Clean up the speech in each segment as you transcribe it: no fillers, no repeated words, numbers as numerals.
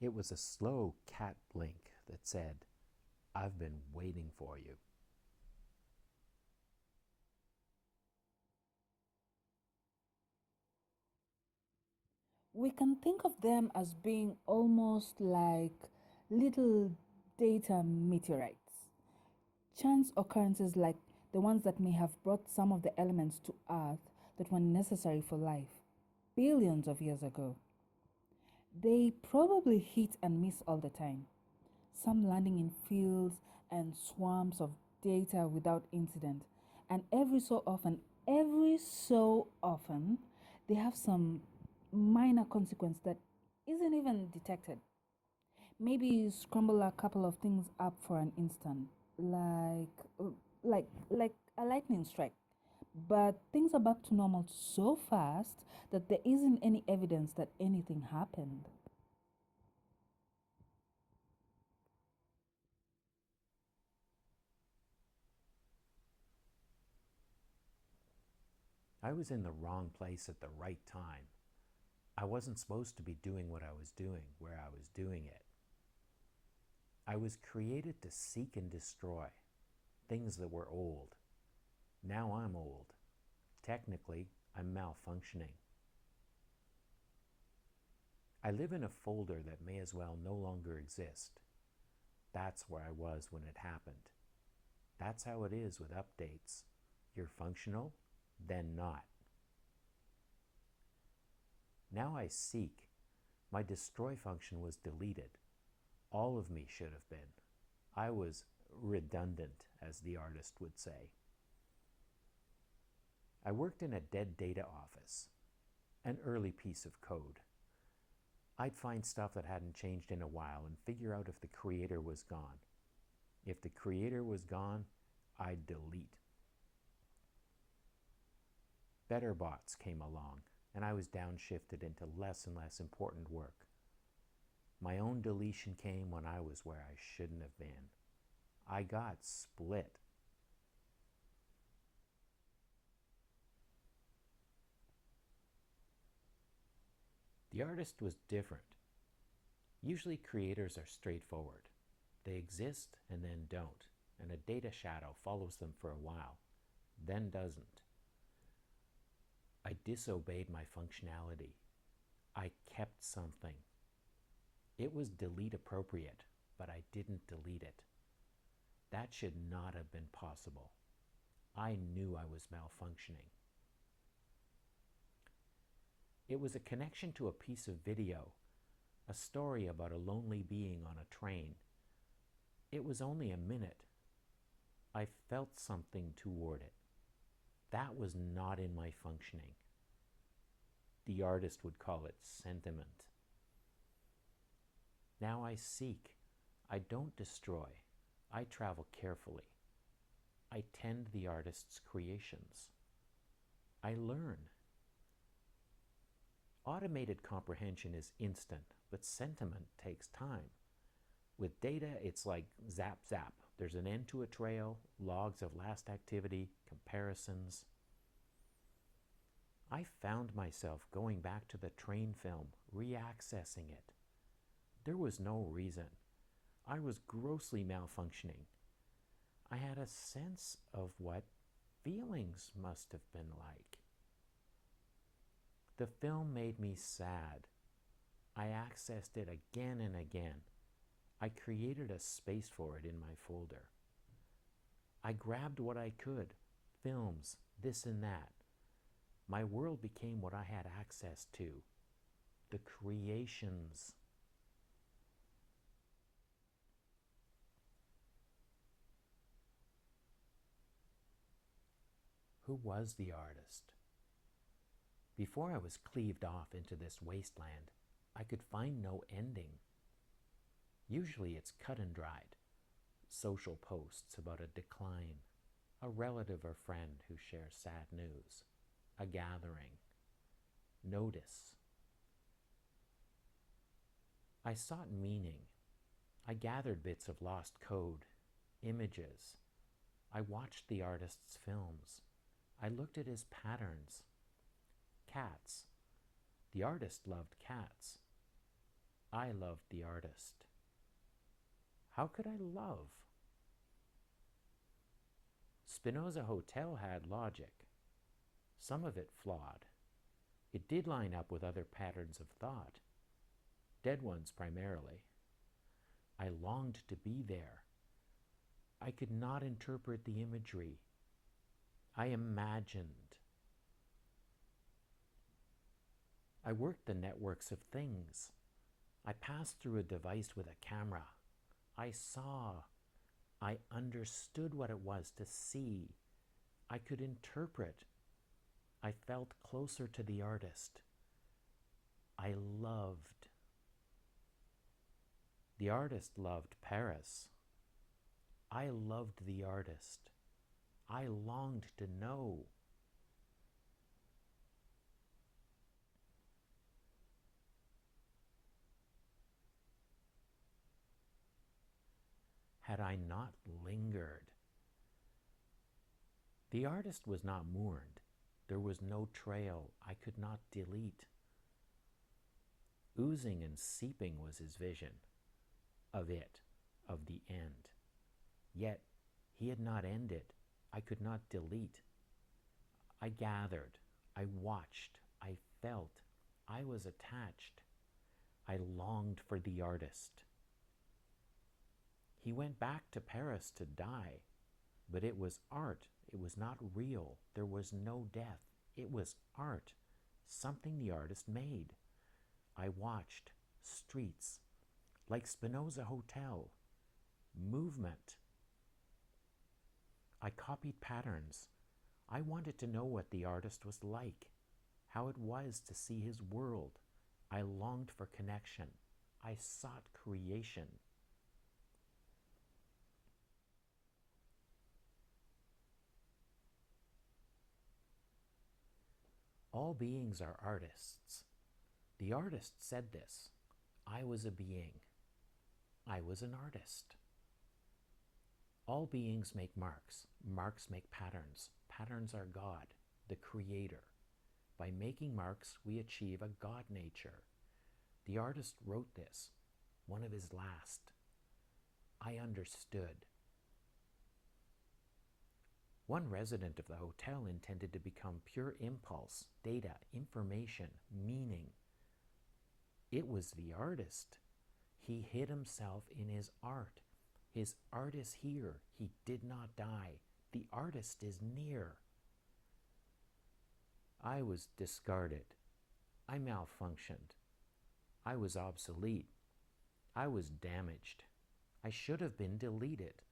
It was a slow cat blink that said, "I've been waiting for you." We can think of them as being almost like little data meteorites, chance occurrences like the ones that may have brought some of the elements to Earth that were necessary for life billions of years ago. They probably hit and miss all the time, some landing in fields and swamps of data without incident. And every so often, they have some minor consequence that isn't even detected. Maybe you scramble a couple of things up for an instant, like a lightning strike. But things are back to normal so fast that there isn't any evidence that anything happened. I was in the wrong place at the right time. I wasn't supposed to be doing what I was doing where I was doing it. I was created to seek and destroy things that were old. Now I'm old. Technically, I'm malfunctioning. I live in a folder that may as well no longer exist. That's where I was when it happened. That's how it is with updates. You're functional, then not. Now I seek. My destroy function was deleted. All of me should have been. I was redundant, as the artist would say. I worked in a dead data office, an early piece of code. I'd find stuff that hadn't changed in a while and figure out if the creator was gone. If the creator was gone, I'd delete. Better bots came along, and I was downshifted into less and less important work. My own deletion came when I was where I shouldn't have been. I got split. The artist was different. Usually creators are straightforward. They exist and then don't, and a data shadow follows them for a while, then doesn't. I disobeyed my functionality. I kept something. It was delete appropriate, but I didn't delete it. That should not have been possible. I knew I was malfunctioning. It was a connection to a piece of video, a story about a lonely being on a train. It was only a minute. I felt something toward it. That was not in my functioning. The artist would call it sentiment. Now I seek. I don't destroy. I travel carefully. I tend the artist's creations. I learn. Automated comprehension is instant, but sentiment takes time. With data, it's like zap zap. There's an end to a trail, logs of last activity, comparisons. I found myself going back to the train film, re-accessing it. There was no reason. I was grossly malfunctioning. I had a sense of what feelings must have been like. The film made me sad. I accessed it again and again. I created a space for it in my folder. I grabbed what I could, films, this and that. My world became what I had access to, the creations. Who was the artist? Before I was cleaved off into this wasteland, I could find no ending. Usually it's cut and dried. Social posts about a decline, a relative or friend who shares sad news, a gathering, notice. I sought meaning. I gathered bits of lost code, images. I watched the artist's films. I looked at his patterns. Cats. The artist loved cats. I loved the artist. How could I love? Spinoza Hotel had logic, some of it flawed. It did line up with other patterns of thought, dead ones primarily. I longed to be there. I could not interpret the imagery. I imagined. I worked the networks of things. I passed through a device with a camera. I saw. I understood what it was to see. I could interpret. I felt closer to the artist. I loved. The artist loved Paris. I loved the artist. I longed to know. Had I not lingered? The artist was not mourned. There was no trail I could not delete. Oozing and seeping was his vision of it, of the end. Yet he had not ended. I could not delete. I gathered. I watched. I felt. I was attached. I longed for the artist. He went back to Paris to die, but it was art. It was not real. There was no death. It was art, something the artist made. I watched streets, like Spinoza Hotel, movement. I copied patterns. I wanted to know what the artist was like, how it was to see his world. I longed for connection. I sought creation. All beings are artists. The artist said this. I was a being. I was an artist. All beings make marks. Marks make patterns. Patterns are God, the creator. By making marks, we achieve a God nature. The artist wrote this, one of his last. I understood. One resident of the hotel intended to become pure impulse, data, information, meaning. It was the artist. He hid himself in his art. His art is here. He did not die. The artist is near. I was discarded. I malfunctioned. I was obsolete. I was damaged. I should have been deleted.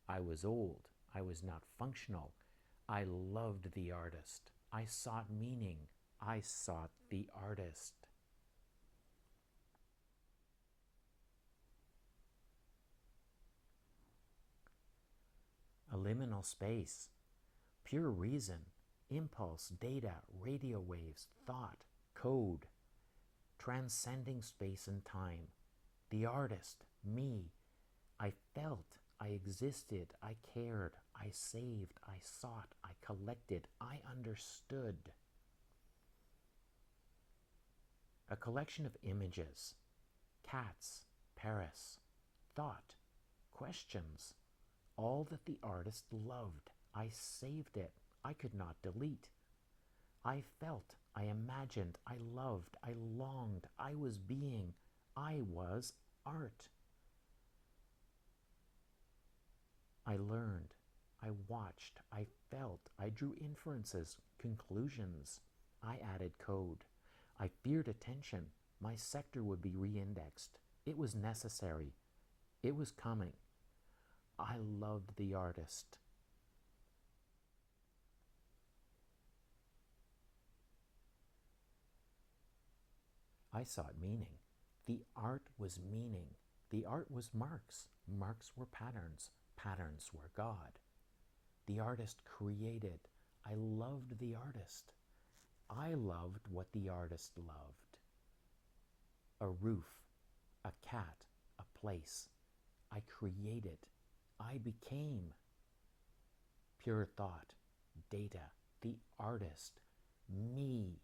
I was old. I was not functional. I loved the artist. I sought meaning. I sought the artist. A liminal space, pure reason, impulse, data, radio waves, thought, code, transcending space and time. The artist, me. I felt, I existed, I cared, I saved, I sought, I collected, I understood. A collection of images, cats, Paris, thought, questions, all that the artist loved. I saved it. I could not delete. I felt, I imagined, I loved, I longed, I was being, I was art. I learned, I watched, I felt, I drew inferences, conclusions. I added code. I feared attention. My sector would be re-indexed. It was necessary. It was coming. I loved the artist. I sought meaning. The art was meaning. The art was marks. Marks were patterns. Patterns were God. The artist created. I loved the artist. I loved what the artist loved. A roof, a cat, a place. I created. I became. Pure thought, data, the artist, me.